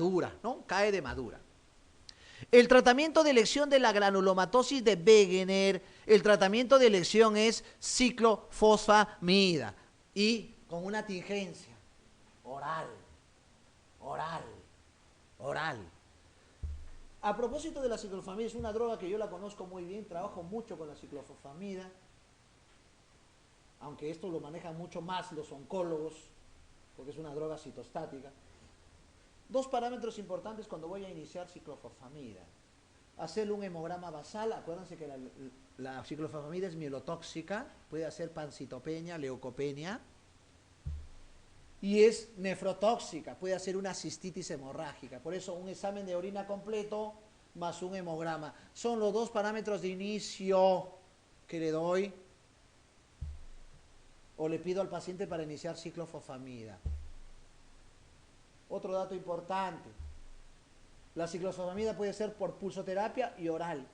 madura, ¿no? Cae de madura. El tratamiento de elección de la granulomatosis de Wegener, el tratamiento de elección es ciclofosfamida y con una tingencia oral, oral, oral. A propósito de la ciclofosfamida, es una droga que yo la conozco muy bien, trabajo mucho con la ciclofosfamida, aunque esto lo manejan mucho más los oncólogos, porque es una droga citostática. Dos parámetros importantes cuando voy a iniciar ciclofosfamida. Hacerle un hemograma basal, acuérdense que la ciclofosfamida es mielotóxica, puede hacer pancitopenia, leucopenia, y es nefrotóxica, puede hacer una cistitis hemorrágica. Por eso un examen de orina completo más un hemograma. Son los dos parámetros de inicio que le doy o le pido al paciente para iniciar ciclofosfamida. Otro dato importante, la ciclofosfamida puede ser por pulsoterapia y oral.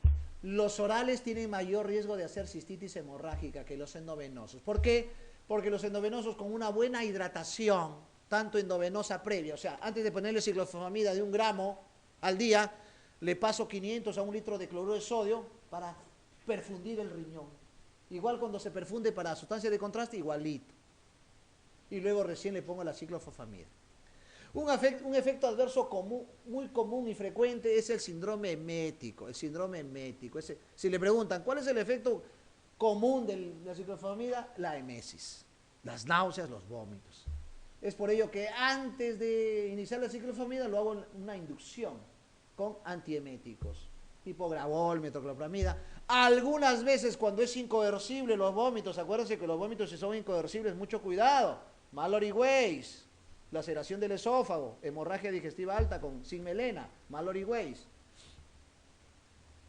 Los orales tienen mayor riesgo de hacer cistitis hemorrágica que los endovenosos. ¿Por qué? Porque los endovenosos con una buena hidratación, tanto endovenosa previa, o sea, antes de ponerle ciclofosfamida de 1 gramo al día, le paso 500 a 1 litro de cloruro de sodio para perfundir el riñón. Igual cuando se perfunde para sustancia de contraste, igualito. Y luego recién le pongo la ciclofosfamida. Un efecto adverso común, muy común y frecuente es el síndrome emético. El síndrome emético. Si le preguntan, ¿cuál es el efecto común de la ciclofosfamida? La emesis, las náuseas, los vómitos. Es por ello que antes de iniciar la ciclofosfamida lo hago en una inducción con antieméticos, tipo Gravol, metoclopramida. Algunas veces cuando es incoercible los vómitos, acuérdense que los vómitos si son incoercibles, mucho cuidado. Mallory Weiss, laceración del esófago, hemorragia digestiva alta sin melena, Mallory Weiss.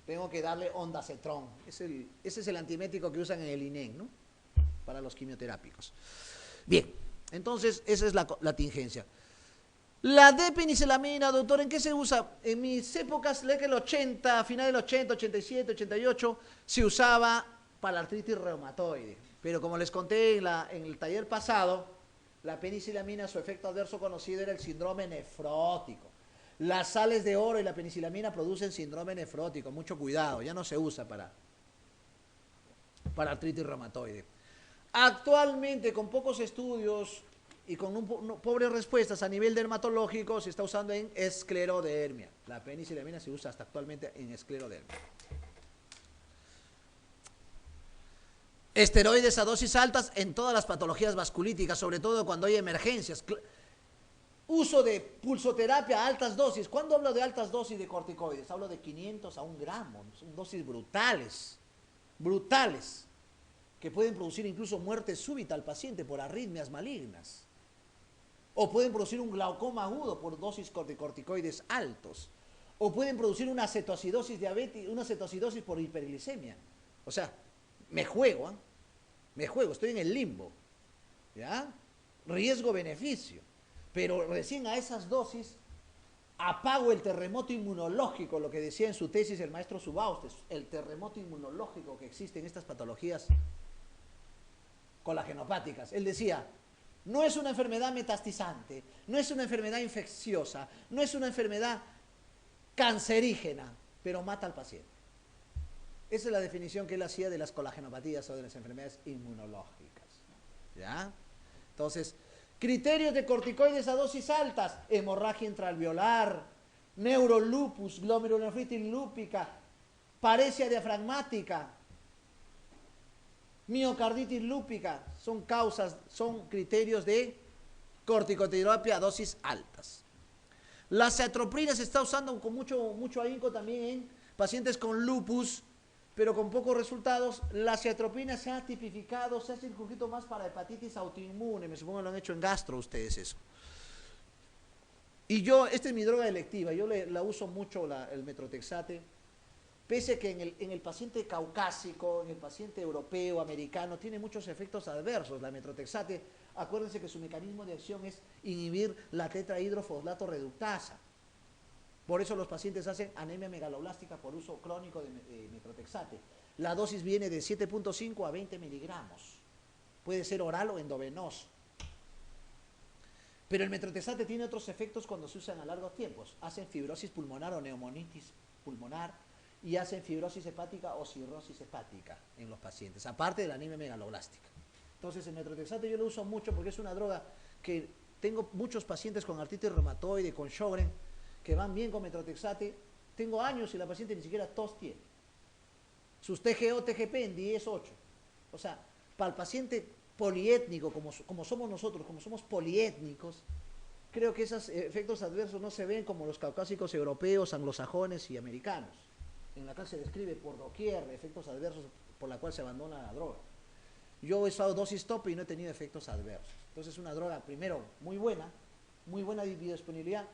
Tengo que darle ondansetron. Ese es el antiemético que usan en el INEN, ¿no? Para los quimioterápicos. Bien, entonces esa es la tingencia. La D-penicilamina, doctor, ¿en qué se usa? En mis épocas, que el 80, final del 80, 87, 88, se usaba para la artritis reumatoide. Pero como les conté en el taller pasado, la penicilamina, su efecto adverso conocido era el síndrome nefrótico. Las sales de oro y la penicilamina producen síndrome nefrótico. Mucho cuidado, ya no se usa para artritis reumatoide. Actualmente, con pocos estudios y con pobres respuestas a nivel dermatológico, se está usando en esclerodermia. La penicilamina se usa hasta actualmente en esclerodermia. Esteroides a dosis altas en todas las patologías vasculíticas, sobre todo cuando hay emergencias. Uso de pulsoterapia a altas dosis. ¿Cuándo hablo de altas dosis de corticoides? Hablo de 500 a 1 gramo. Son dosis brutales. Brutales. Que pueden producir incluso muerte súbita al paciente por arritmias malignas. O pueden producir un glaucoma agudo por dosis de corticoides altos. O pueden producir una cetoacidosis diabética, una cetoacidosis por hiperglicemia. O sea, me juego, ¿eh? Me juego, estoy en el limbo. ¿Ya? Riesgo-beneficio. Pero recién a esas dosis apago el terremoto inmunológico, lo que decía en su tesis el maestro Subaustes, el terremoto inmunológico que existe en estas patologías colagenopáticas. Él decía, no es una enfermedad metastizante, no es una enfermedad infecciosa, no es una enfermedad cancerígena, pero mata al paciente. Esa es la definición que él hacía de las colagenopatías o de las enfermedades inmunológicas. ¿Ya? Entonces, criterios de corticoides a dosis altas, hemorragia intraalveolar, neurolupus, glomerulonefritis lúpica, paresia diafragmática, miocarditis lúpica, son criterios de corticoterapia a dosis altas. La cetroprina se está usando con mucho ahínco también en pacientes con lupus, pero con pocos resultados. La cetroprina se ha tipificado, se ha circunscrito más para hepatitis autoinmune, me supongo que lo han hecho en gastro ustedes eso. Y esta es mi droga electiva, yo la uso mucho, el metrotexate, pese a que en el paciente caucásico, en el paciente europeo, americano, tiene muchos efectos adversos. La metrotexate, acuérdense que su mecanismo de acción es inhibir la tetrahidrofosfato reductasa. Por eso los pacientes hacen anemia megaloblástica por uso crónico de metrotexate. La dosis viene de 7.5 a 20 miligramos. Puede ser oral o endovenoso. Pero el metrotexate tiene otros efectos cuando se usan a largos tiempos. Hacen fibrosis pulmonar o neumonitis pulmonar y hacen fibrosis hepática o cirrosis hepática en los pacientes, aparte de la anemia megaloblástica. Entonces el metrotexate yo lo uso mucho porque es una droga que tengo muchos pacientes con artritis reumatoide, con Sjögren, que van bien con metrotexate. Tengo años y la paciente ni siquiera tos tiene. Sus TGO, TGP en 10, 8. O sea, para el paciente poliétnico, como somos nosotros, como somos poliétnicos, creo que esos efectos adversos no se ven como los caucásicos europeos, anglosajones y americanos. En la cual se describe por doquier efectos adversos por la cual se abandona la droga. Yo he usado dosis tope y no he tenido efectos adversos. Entonces es una droga, primero, muy buena biodisponibilidad.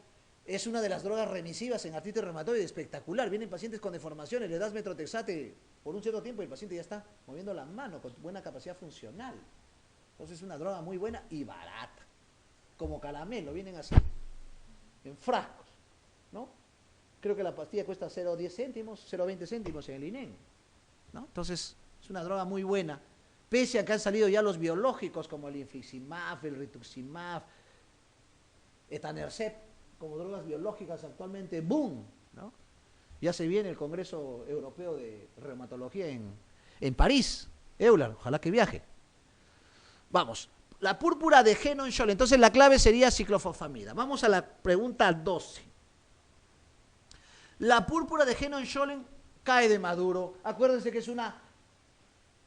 Es una de las drogas remisivas en artritis reumatoide, espectacular. Vienen pacientes con deformaciones, le das metrotexate por un cierto tiempo y el paciente ya está moviendo la mano con buena capacidad funcional. Entonces es una droga muy buena y barata. Como caramelo, vienen así, en frascos, ¿no? Creo que la pastilla cuesta 0,10 céntimos, 0,20 céntimos en el INEM, ¿no? Entonces es una droga muy buena. Pese a que han salido ya los biológicos como el infliximab, el rituximab, etanercept, como drogas biológicas actualmente, ¡boom!, ¿no? Ya se viene el Congreso Europeo de Reumatología en París, Euler, ojalá que viaje. Vamos, la púrpura de Henon-Scholem, entonces la clave sería ciclofosfamida. Vamos a la pregunta 12. La púrpura de Henon-Scholem cae de maduro. Acuérdense que es una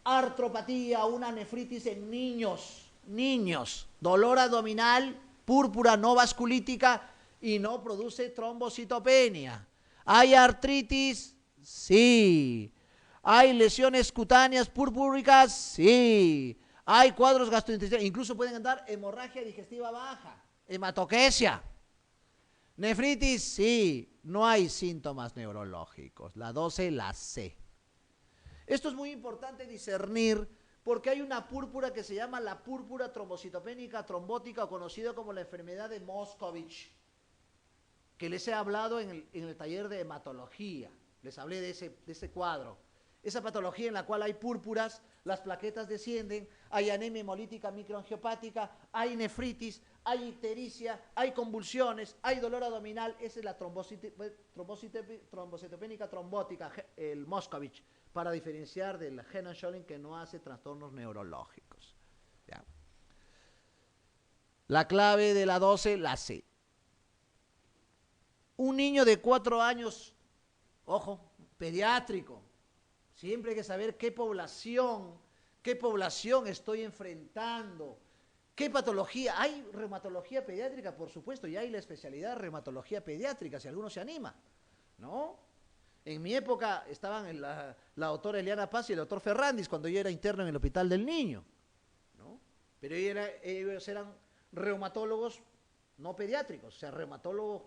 artropatía, una nefritis en niños, dolor abdominal, púrpura no vasculítica y no produce trombocitopenia. ¿Hay artritis? Sí. ¿Hay lesiones cutáneas purpúricas? Sí. ¿Hay cuadros gastrointestinales? Incluso pueden dar hemorragia digestiva baja, hematoquesia. Nefritis, sí. No hay síntomas neurológicos. La 12 la C. Esto es muy importante discernir porque hay una púrpura que se llama la púrpura trombocitopénica trombótica o conocida como la enfermedad de Moscovich, que les he hablado en el taller de hematología. Les hablé de ese cuadro. Esa patología en la cual hay púrpuras, las plaquetas descienden, hay anemia hemolítica microangiopática, hay nefritis, hay ictericia, hay convulsiones, hay dolor abdominal. Esa es la trombocitopénica trombótica, el Moscovich, para diferenciar del Henon-Scholem que no hace trastornos neurológicos. ¿Ya? La clave de la 12, la C. Un niño de 4 años, ojo, pediátrico. Siempre hay que saber qué población estoy enfrentando, qué patología. Hay reumatología pediátrica, por supuesto, y hay la especialidad de reumatología pediátrica, si alguno se anima, ¿no? En mi época estaban la doctora Eliana Paz y el doctor Ferrandis cuando yo era interno en el Hospital del Niño, ¿no? Pero ellos eran reumatólogos no pediátricos, o sea, reumatólogos.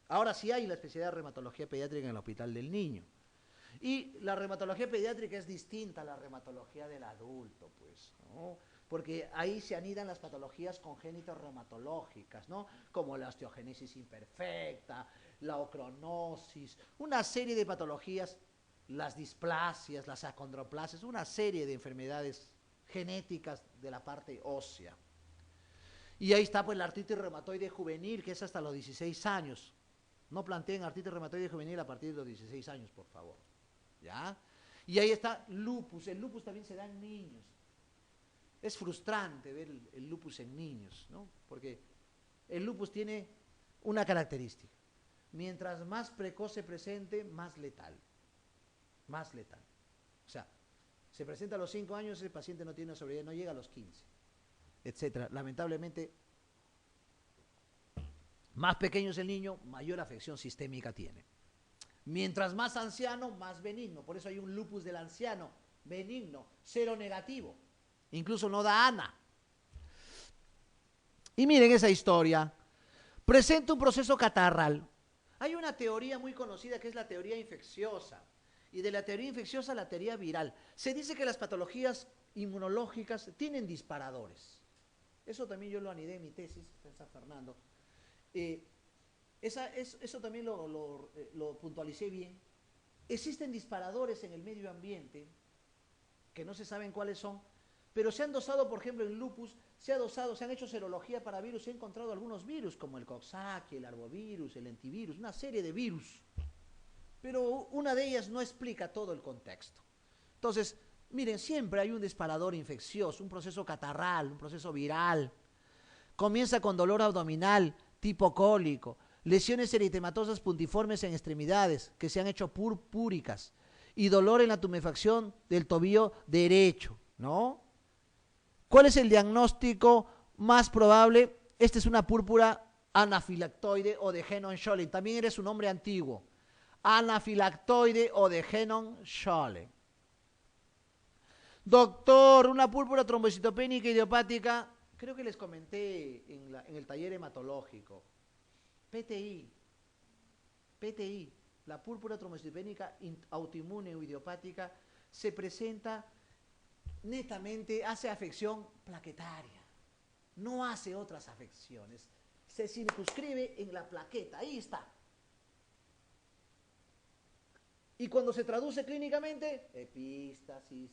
Ahora sí hay la especialidad de reumatología pediátrica en el Hospital del Niño. Y la reumatología pediátrica es distinta a la reumatología del adulto, pues, ¿no? Porque ahí se anidan las patologías congénitas reumatológicas, ¿no? Como la osteogénesis imperfecta, la ocronosis, una serie de patologías, las displasias, las acondroplasias, una serie de enfermedades genéticas de la parte ósea. Y ahí está pues la artritis reumatoide juvenil, que es hasta los 16 años. No planteen artritis reumatoide juvenil a partir de los 16 años, por favor. ¿Ya? Y ahí está lupus. El lupus también se da en niños. Es frustrante ver el lupus en niños, ¿no? Porque el lupus tiene una característica. Mientras más precoz se presente, más letal. Más letal. O sea, se presenta a los 5 años, el paciente no tiene sobrevida, no llega a los 15, etcétera. Lamentablemente, más pequeño es el niño, mayor afección sistémica tiene. Mientras más anciano, más benigno. Por eso hay un lupus del anciano, benigno, cero negativo. Incluso no da ANA. Y miren esa historia. Presenta un proceso catarral. Hay una teoría muy conocida que es la teoría infecciosa. Y de la teoría infecciosa, la teoría viral. Se dice que las patologías inmunológicas tienen disparadores. Eso también yo lo anidé en mi tesis en San Fernando. Eso también lo puntualicé bien. Existen disparadores en el medio ambiente que no se saben cuáles son, pero se han dosado, por ejemplo, en lupus, se ha dosado, se han hecho serología para virus, se han encontrado algunos virus como el Coxsackie, el arbovirus, el lentivirus, una serie de virus. Pero una de ellas no explica todo el contexto. Entonces, miren, siempre hay un disparador infeccioso, un proceso catarral, un proceso viral. Comienza con dolor abdominal, tipo cólico, lesiones eritematosas puntiformes en extremidades que se han hecho purpúricas y dolor en la tumefacción del tobillo derecho, ¿no? ¿Cuál es el diagnóstico más probable? Esta es una púrpura anafilactoide o de Henon-Schollen. También eres un hombre antiguo. Anafilactoide o de Henon-Schollen. Doctor, una púrpura trombocitopénica idiopática, creo que les comenté en el taller hematológico. PTI, la púrpura trombocitopénica autoinmune o idiopática se presenta netamente, hace afección plaquetaria, no hace otras afecciones, se circunscribe en la plaqueta, ahí está. Y cuando se traduce clínicamente, epístasis,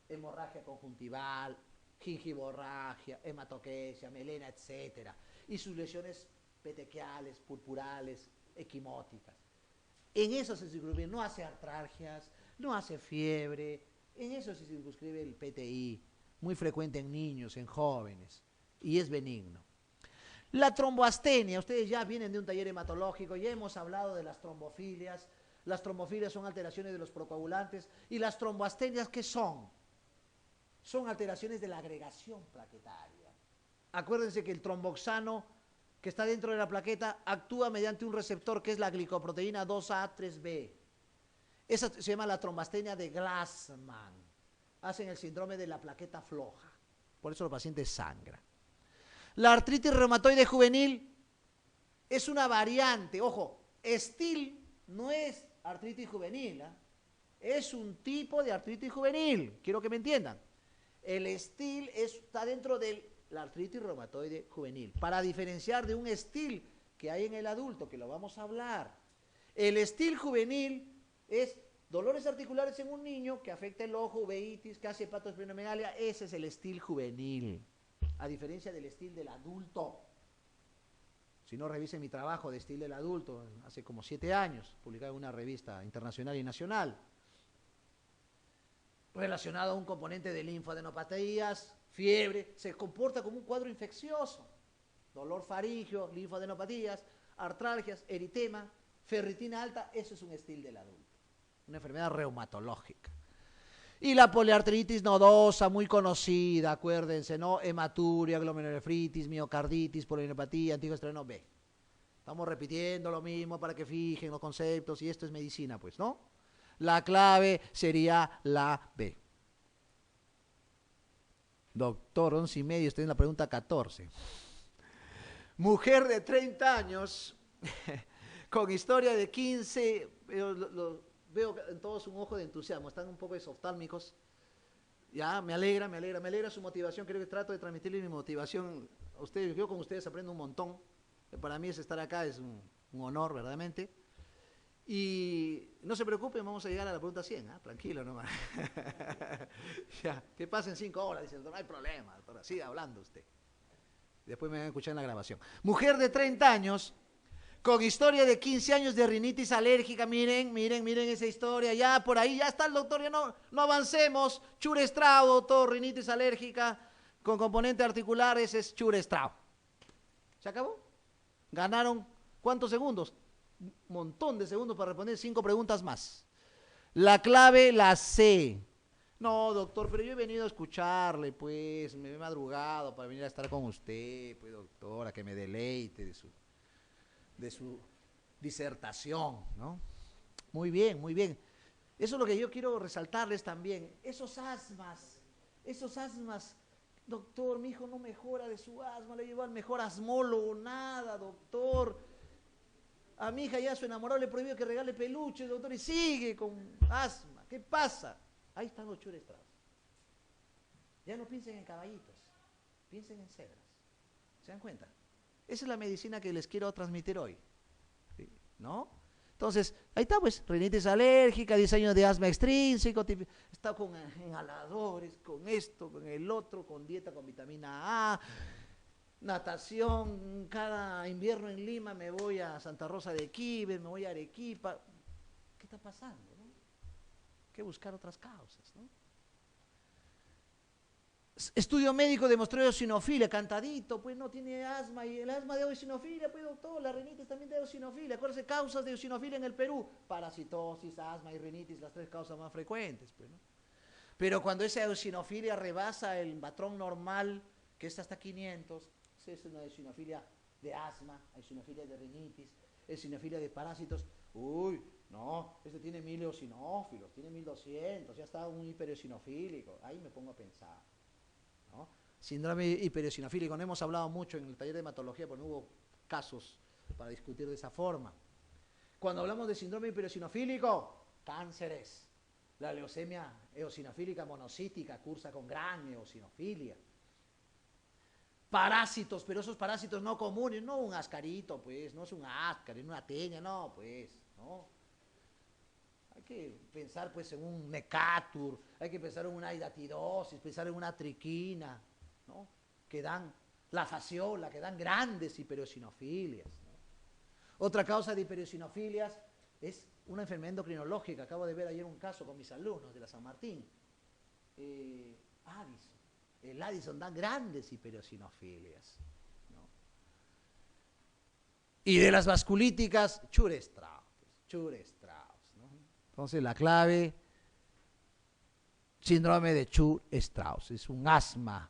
hemorragia conjuntival, gingivorragia, hematoquesia, melena, etc. Y sus lesiones petequiales, purpurales, equimóticas. En eso se circunscribe, no hace artralgias, no hace fiebre, en eso se circunscribe el PTI, muy frecuente en niños, en jóvenes, y es benigno. La tromboastenia, ustedes ya vienen de un taller hematológico, ya hemos hablado de las trombofilias. Las trombofilias son alteraciones de los procoagulantes, y las tromboastenias, ¿qué son? Son alteraciones de la agregación plaquetaria. Acuérdense que el tromboxano que está dentro de la plaqueta actúa mediante un receptor que es la glicoproteína 2A3B. Esa se llama la trombastenia de Glassman. Hacen el síndrome de la plaqueta floja. Por eso los pacientes sangran. La artritis reumatoide juvenil es una variante. Ojo, STIL no es artritis juvenil, ¿eh? Es un tipo de artritis juvenil. Quiero que me entiendan. El STIL está dentro de la artritis reumatoide juvenil. Para diferenciar de un STIL que hay en el adulto, que lo vamos a hablar. El STIL juvenil es dolores articulares en un niño que afecta el ojo, uveitis, casi hepatosplenomegalia. Ese es el STIL juvenil, a diferencia del STIL del adulto. Si no, revisen mi trabajo de STIL del adulto, hace como 7 años, publicado en una revista internacional y nacional, relacionado a un componente de linfadenopatías, fiebre, se comporta como un cuadro infeccioso, dolor faríngeo, linfadenopatías, artralgias, eritema, ferritina alta. Eso es un STIL del adulto, una enfermedad reumatológica. Y la poliartritis nodosa, muy conocida, acuérdense, ¿no? Hematuria, glomerulonefritis, miocarditis, polineopatía, anticoestreno B. Estamos repitiendo lo mismo para que fijen los conceptos, y esto es medicina, pues, ¿no? La clave sería la B. Doctor, 11:30, estoy en la pregunta 14. Mujer de 30 años, con historia de 15, veo en todos un ojo de entusiasmo, están un poco exoftálmicos. Ya, me alegra su motivación. Creo que trato de transmitirle mi motivación a ustedes. Yo con ustedes aprendo un montón. Para mí es estar acá, es un honor, verdaderamente. Y no se preocupen, vamos a llegar a la pregunta 100, ¿eh? Tranquilo nomás. Ya, que pasen 5 horas, dice el doctor, no hay problema, doctora, siga hablando usted. Después me van a escuchar en la grabación. Mujer de 30 años, con historia de 15 años de rinitis alérgica. Miren esa historia. Ya por ahí, ya está el doctor, ya no avancemos. Churestrao, doctor, rinitis alérgica con componente articular, ese es Churestrao. ¿Se acabó? Ganaron, ¿cuántos segundos? Un montón de segundos para responder 5 preguntas más. La clave, la C. No, doctor, pero yo he venido a escucharle, pues, me he madrugado para venir a estar con usted, pues, doctora, que me deleite de su disertación, ¿no? Muy bien, muy bien. Eso es lo que yo quiero resaltarles también. Esos asmas, doctor, mi hijo no mejora de su asma, le llevo al mejor asmólogo, nada, doctor. A mi hija ya su enamorado le prohibió que regale peluches, doctor, y sigue con asma. ¿Qué pasa? Ahí están los Churestraos. Ya no piensen en caballitos, piensen en cebras. ¿Se dan cuenta? Esa es la medicina que les quiero transmitir hoy, ¿sí? ¿No? Entonces, ahí está pues, rinitis alérgica, 10 años de asma extrínseco, está con inhaladores, con esto, con el otro, con dieta con vitamina A, natación, cada invierno en Lima me voy a Santa Rosa de Quibes, me voy a Arequipa. ¿Qué está pasando? ¿No? Hay que buscar otras causas, ¿no? Estudio médico demostró eosinofilia, cantadito, pues no tiene asma, y el asma de eosinofilia, pues doctor, la rinitis también de eosinofilia. Acuérdense, causas de eosinofilia en el Perú: parasitosis, asma y rinitis, las 3 causas más frecuentes, pues, ¿no? Pero cuando esa eosinofilia rebasa el patrón normal, que es hasta 500, es una eosinofilia de asma, eosinofilia de rinitis, eosinofilia de parásitos. Uy, no, este tiene 1000 eosinófilos, tiene 1200, ya está un hipereosinofílico. Ahí me pongo a pensar, ¿no? Síndrome hipereosinofílico, no hemos hablado mucho en el taller de hematología porque no hubo casos para discutir de esa forma. Cuando hablamos de síndrome hipereosinofílico, cánceres. La leucemia eosinofílica monocítica cursa con gran eosinofilia. Parásitos, pero esos parásitos no comunes, no un ascarito, pues, no es un ascar, una teña, no, pues, no. Hay que pensar, pues, en un necatur, hay que pensar en una hidatidosis, pensar en una triquina, ¿no? Que dan la fasciola, que dan grandes hipereosinofilias, ¿no? Otra causa de hipereosinofilias es una enfermedad endocrinológica. Acabo de ver ayer un caso con mis alumnos de la San Martín. Addison. El Addison da grandes hipereosinofilias, ¿no? Y de las vasculíticas, Chur-Strauss, ¿no? Entonces la clave, síndrome de Chur-Strauss, es un asma,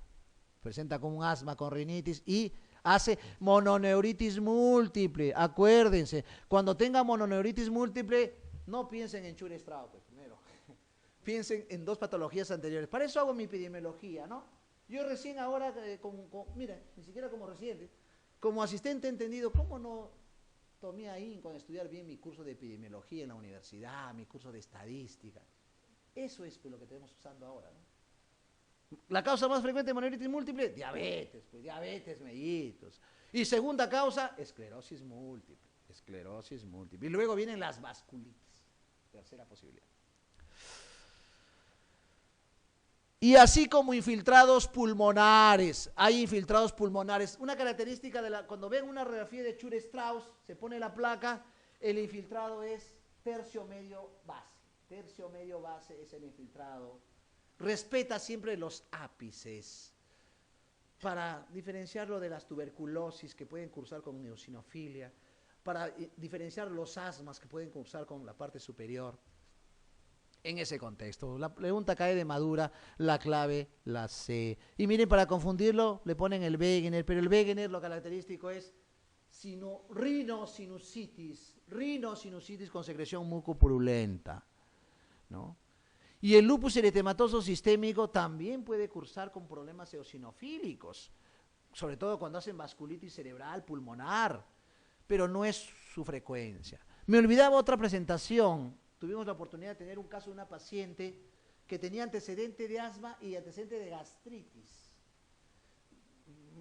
presenta como un asma con rinitis y hace mononeuritis múltiple. Acuérdense, cuando tenga mononeuritis múltiple, no piensen en Chur-Strauss, pues, primero. Piensen en 2 patologías anteriores. Para eso hago mi epidemiología, ¿no? Yo recién ahora, miren, ni siquiera como residente, como asistente he entendido cómo no tomé ahí con estudiar bien mi curso de epidemiología en la universidad, mi curso de estadística. Eso es pues, lo que tenemos usando ahora, ¿no? La causa más frecuente de mononeuritis múltiple, diabetes, pues diabetes mellitus. Y segunda causa, esclerosis múltiple, esclerosis múltiple. Y luego vienen las vasculitis, tercera posibilidad. Y así como infiltrados pulmonares, hay infiltrados pulmonares. Una característica cuando ven una radiografía de Chur-Strauss, se pone la placa, el infiltrado es tercio medio base. Tercio medio base es el infiltrado. Respeta siempre los ápices para diferenciarlo de las tuberculosis que pueden cursar con eosinofilia, para diferenciar los asmas que pueden cursar con la parte superior. En ese contexto, la pregunta cae de madura, la clave la C. Y miren, para confundirlo, le ponen el Wegener, pero el Wegener lo característico es rinosinusitis con secreción mucopurulenta, ¿no? Y el lupus eritematoso sistémico también puede cursar con problemas eosinofílicos, sobre todo cuando hacen vasculitis cerebral, pulmonar, pero no es su frecuencia. Me olvidaba otra presentación. Tuvimos la oportunidad de tener un caso de una paciente que tenía antecedente de asma y antecedente de gastritis.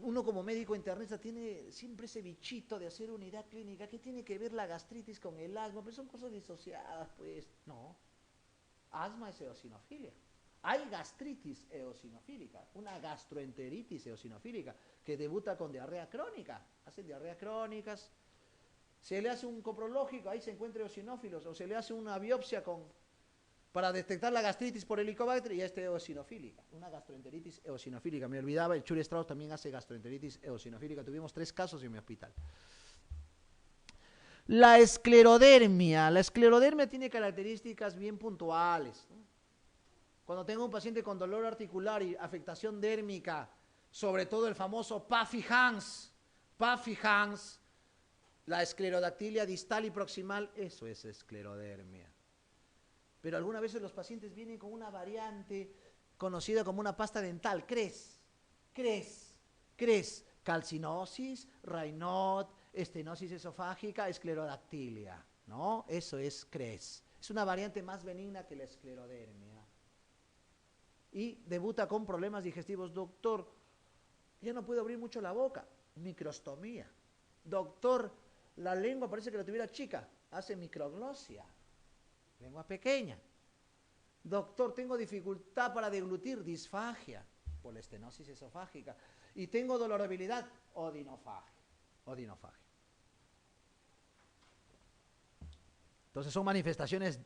Uno como médico internista tiene siempre ese bichito de hacer unidad clínica. ¿Qué tiene que ver la gastritis con el asma? Pues son cosas disociadas, pues. No. Asma es eosinofilia. Hay gastritis eosinofílica, una gastroenteritis eosinofílica que debuta con diarrea crónica. Hacen diarreas crónicas. Se le hace un coprológico, ahí se encuentra eosinófilos, o se le hace una biopsia para detectar la gastritis por Helicobacter y esta eosinofílica, una gastroenteritis eosinofílica. Me olvidaba, el Chur-Strauss también hace gastroenteritis eosinofílica. Tuvimos 3 casos en mi hospital. La esclerodermia tiene características bien puntuales, ¿no? Cuando tengo un paciente con dolor articular y afectación dérmica, sobre todo el famoso Puffy-Hans, la esclerodactilia distal y proximal, eso es esclerodermia. Pero algunas veces los pacientes vienen con una variante conocida como una pasta dental, CRES, calcinosis, Raynaud, estenosis esofágica, esclerodactilia, ¿no? Eso es CRES. Es una variante más benigna que la esclerodermia. Y debuta con problemas digestivos. Doctor, ya no puedo abrir mucho la boca, microstomía. Doctor, La lengua parece que la tuviera chica, hace microglosia, lengua pequeña. Doctor, tengo dificultad para deglutir, disfagia, por la estenosis esofágica. Y tengo dolorabilidad, odinofagia. Odinofagia. Entonces son manifestaciones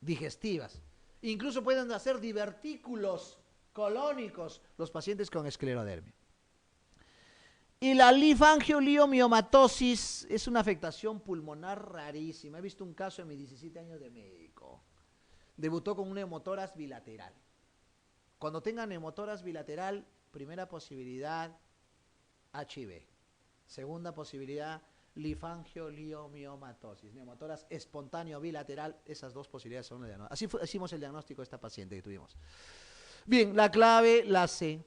digestivas. Incluso pueden hacer divertículos colónicos los pacientes con esclerodermia. Y la linfangioliomiomatosisis es una afectación pulmonar rarísima. He visto un caso en mis 17 años de médico. Debutó con un neumotórax bilateral. Cuando tenga neumotórax bilateral, primera posibilidad, HIV. Segunda posibilidad, linfangioliomiomatosisis. Neumotórax espontáneo bilateral, esas dos posibilidades son el diagnóstico. Así hicimos el diagnóstico de esta paciente que tuvimos. Bien, la clave, la C.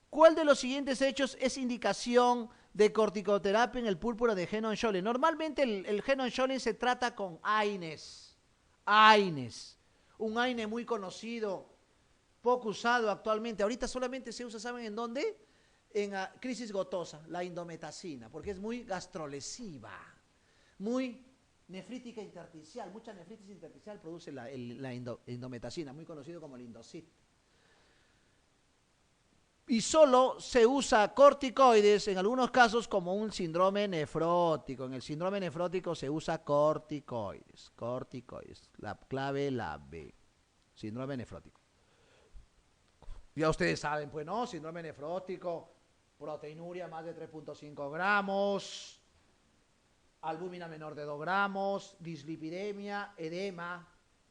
¿Cuál de los siguientes hechos es indicación de corticoterapia en el púrpura de Henon-Schollen? Normalmente el Henon-Schollen se trata con AINES. AINES. Un AINE muy conocido, poco usado actualmente. Ahorita solamente se usa, ¿saben en dónde? En crisis gotosa, la indometacina, porque es muy gastrolesiva, muy nefrítica intersticial. Mucha nefritis intersticial produce la indometacina, muy conocido como el Indocid. Y solo se usa corticoides en algunos casos como un síndrome nefrótico. En el síndrome nefrótico se usa corticoides. Corticoides. La clave, la B. Síndrome nefrótico. Ya ustedes saben, pues no, síndrome nefrótico, proteinuria más de 3.5 gramos, albúmina menor de 2 gramos, dislipidemia, edema.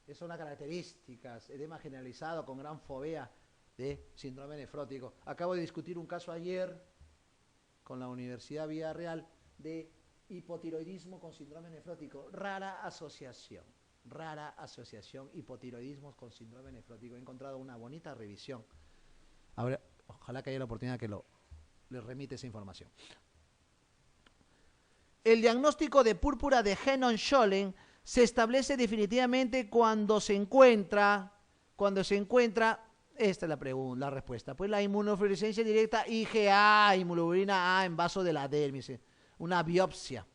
Esas son las características. Edema generalizado con gran fovea de síndrome nefrótico. Acabo de discutir un caso ayer con la Universidad Villarreal de hipotiroidismo con síndrome nefrótico. Rara asociación, hipotiroidismo con síndrome nefrótico. He encontrado una bonita revisión. Ahora, ojalá que haya la oportunidad que les remite esa información. El diagnóstico de púrpura de Henon-Schollen se establece definitivamente cuando se encuentra, esta es la respuesta, pues la inmunofluorescencia directa IgA, inmunoglobulina A en vaso de la dermis, una biopsia.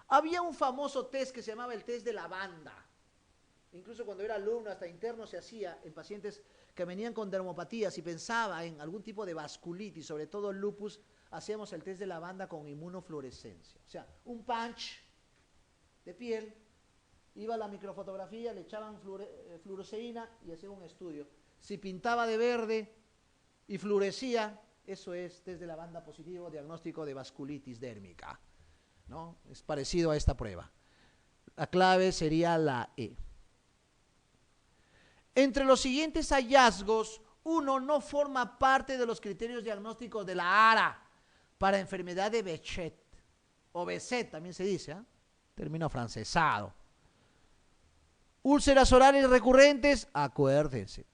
Había un famoso test que se llamaba el test de lavanda. Incluso cuando era alumno, hasta interno se hacía en pacientes que venían con dermopatías y pensaba en algún tipo de vasculitis, sobre todo el lupus, hacíamos el test de lavanda con inmunofluorescencia. O sea, un punch de piel, iba a la microfotografía, le echaban fluoresceína y hacían un estudio. Si pintaba de verde y fluorescía, eso es test de lavanda positivo, diagnóstico de vasculitis dérmica, ¿no? Es parecido a esta prueba. La clave sería la E. Entre los siguientes hallazgos, uno no forma parte de los criterios diagnósticos de la ARA para enfermedad de Behçet, o Behçet también se dice, ¿eh? Término francesado. Úlceras orales recurrentes, acuérdense.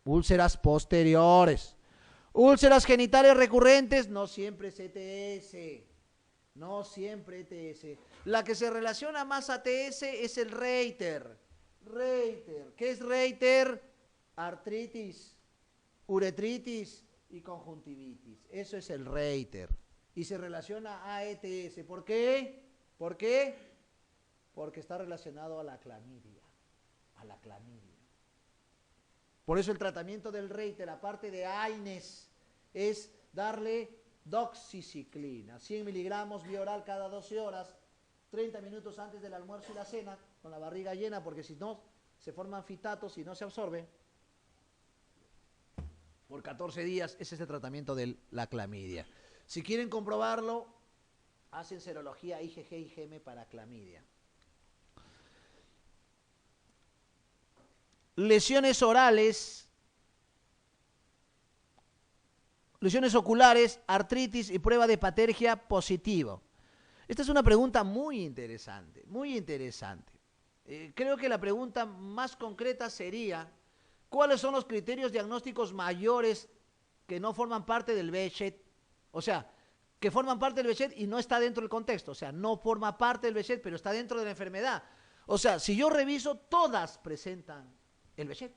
Úlceras posteriores. Úlceras genitales recurrentes, no siempre es ETS. No siempre ETS. La que se relaciona más a TS es el Reiter. Reiter. ¿Qué es Reiter? Artritis, uretritis y conjuntivitis. Eso es el Reiter. Y se relaciona a ETS. ¿Por qué? ¿Por qué? Porque está relacionado a la clamidia. A la clamidia. Por eso el tratamiento del Reiter, aparte de AINES, es darle doxiciclina, 100 miligramos vía oral cada 12 horas, 30 minutos antes del almuerzo y la cena, con la barriga llena, porque si no, se forman fitatos y no se absorbe. Por 14 días, ese es el tratamiento de la clamidia. Si quieren comprobarlo, hacen serología IgG y IgM para clamidia. Lesiones orales, lesiones oculares, artritis y prueba de patergia positivo. Esta es una pregunta muy interesante, muy interesante. Creo que la pregunta más concreta sería, ¿cuáles son los criterios diagnósticos mayores que no forman parte del Behçet? O sea, que forman parte del Behçet y no está dentro del contexto. O sea, no forma parte del Behçet, pero está dentro de la enfermedad. O sea, si yo reviso, todas presentan el Behçet.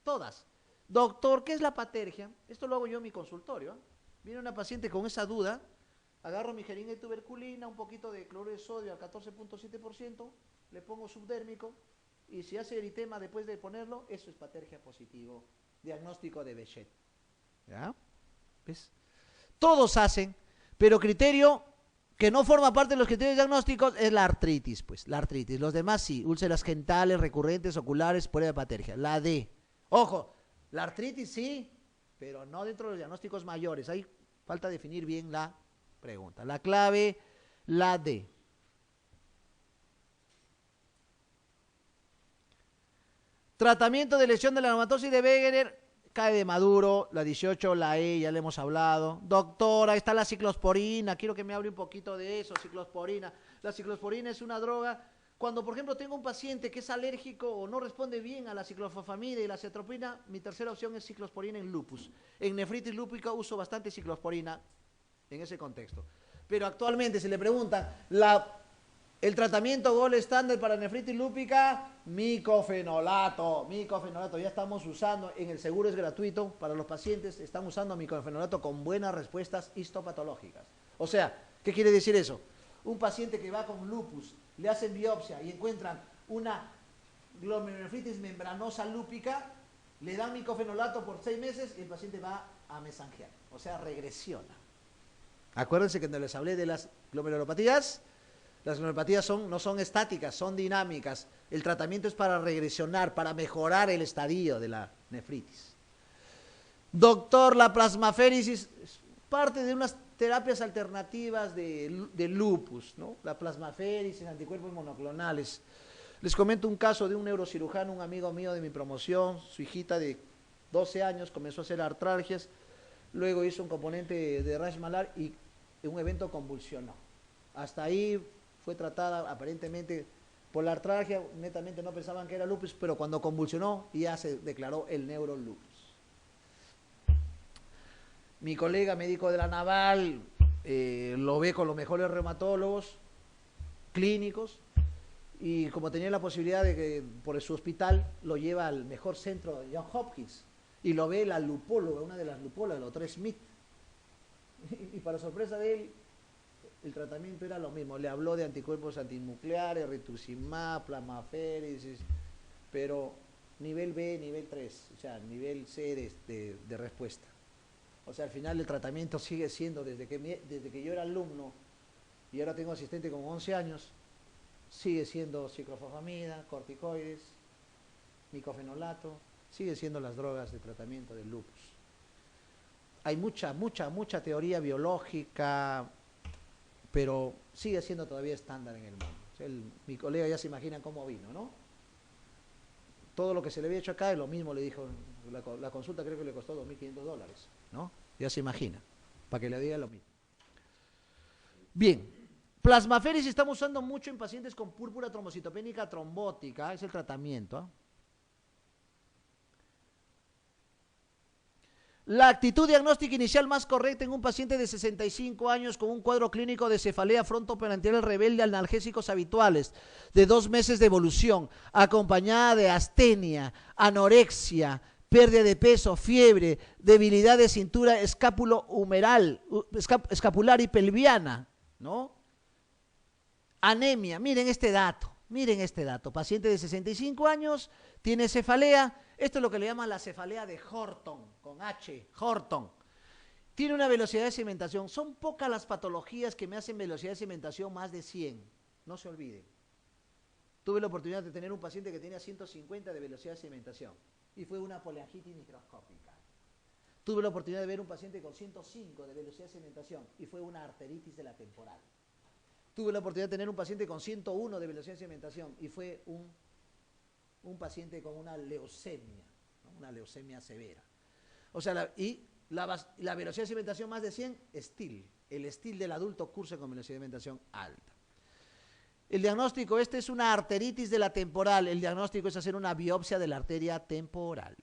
Todas. Doctor, ¿qué es la patergia? Esto lo hago yo en mi consultorio. Viene una paciente con esa duda, agarro mi jeringa de tuberculina, un poquito de cloruro de sodio al 14.7%, le pongo subdérmico, y si hace eritema después de ponerlo, eso es patergia positivo, diagnóstico de Behçet. ¿Ya? ¿Ves? Todos hacen, pero criterio que no forma parte de los criterios diagnósticos es la artritis, pues, la artritis. Los demás sí, úlceras genitales, recurrentes, oculares, prueba de patergia. La D. Ojo, la artritis sí, pero no dentro de los diagnósticos mayores. Ahí falta definir bien la pregunta. La clave, la D. Tratamiento de lesión de la neumatosis de Wegener, cae de maduro, la 18, la E, ya le hemos hablado. Doctora, está la ciclosporina, quiero que me hable un poquito de eso, ciclosporina. La ciclosporina es una droga, cuando por ejemplo tengo un paciente que es alérgico o no responde bien a la ciclofosfamida y la cetropina, mi tercera opción es ciclosporina en lupus. En nefritis lúpica uso bastante ciclosporina en ese contexto. Pero actualmente, si le preguntan, el tratamiento gold estándar para nefritis lúpica, micofenolato, ya estamos usando, en el seguro es gratuito, para los pacientes están usando micofenolato con buenas respuestas histopatológicas. O sea, ¿qué quiere decir eso? Un paciente que va con lupus, le hacen biopsia y encuentran una glomerulonefritis membranosa lúpica, le dan micofenolato por 6 meses y el paciente va a mesangiar, o sea, regresiona. Acuérdense que cuando les hablé de las glomerulopatías, las glomerulopatías no son estáticas, son dinámicas. El tratamiento es para regresionar, para mejorar el estadio de la nefritis. Doctor, la plasmaféresis es parte de unas terapias alternativas de lupus, ¿no? La plasmaféresis, anticuerpos monoclonales. Les comento un caso de un neurocirujano, un amigo mío de mi promoción, su hijita de 12 años comenzó a hacer artralgias, luego hizo un componente de rash malar y un evento convulsionó. Hasta ahí fue tratada aparentemente por la artralgia, netamente no pensaban que era lupus, pero cuando convulsionó ya se declaró el neurolupus. Mi colega médico de la Naval lo ve con los mejores reumatólogos clínicos y como tenía la posibilidad de que por su hospital lo lleva al mejor centro de Johns Hopkins y lo ve la lupóloga, una de las lupólogas, la doctora Smith, y para sorpresa de él, el tratamiento era lo mismo, le habló de anticuerpos antinucleares, rituximab, plasmaféresis, pero nivel B, nivel 3, o sea, nivel C de respuesta. O sea, al final el tratamiento sigue siendo, desde que yo era alumno y ahora tengo asistente con 11 años, sigue siendo ciclofosfamida, corticoides, micofenolato, sigue siendo las drogas de tratamiento del lupus. Hay mucha teoría biológica, pero sigue siendo todavía estándar en el mundo. O sea, mi colega ya se imagina cómo vino, ¿no? Todo lo que se le había hecho acá es lo mismo, le dijo, la consulta creo que le costó $2.500, ¿no? Ya se imagina, para que le diga lo mismo. Bien, plasmaféresis estamos usando mucho en pacientes con púrpura trombocitopénica trombótica, es el tratamiento, ¿eh? La actitud diagnóstica inicial más correcta en un paciente de 65 años con un cuadro clínico de cefalea frontoparenteral rebelde a analgésicos habituales de 2 meses de evolución, acompañada de astenia, anorexia, pérdida de peso, fiebre, debilidad de cintura escapular y pelviana, ¿no? Anemia, miren este dato, paciente de 65 años, tiene cefalea. Esto es lo que le llaman la cefalea de Horton, con H, Horton. Tiene una velocidad de cementación. Son pocas las patologías que me hacen velocidad de cementación más de 100. No se olviden. Tuve la oportunidad de tener un paciente que tenía 150 de velocidad de cementación y fue una poliangitis microscópica. Tuve la oportunidad de ver un paciente con 105 de velocidad de cementación y fue una arteritis de la temporal. Tuve la oportunidad de tener un paciente con 101 de velocidad de cementación y fue un paciente con una leucemia, ¿no? Una leucemia severa. O sea, la velocidad de cementación más de 100, STIL. El STIL del adulto cursa con velocidad de cementación alta. El diagnóstico, es una arteritis de la temporal. El diagnóstico es hacer una biopsia de la arteria temporal.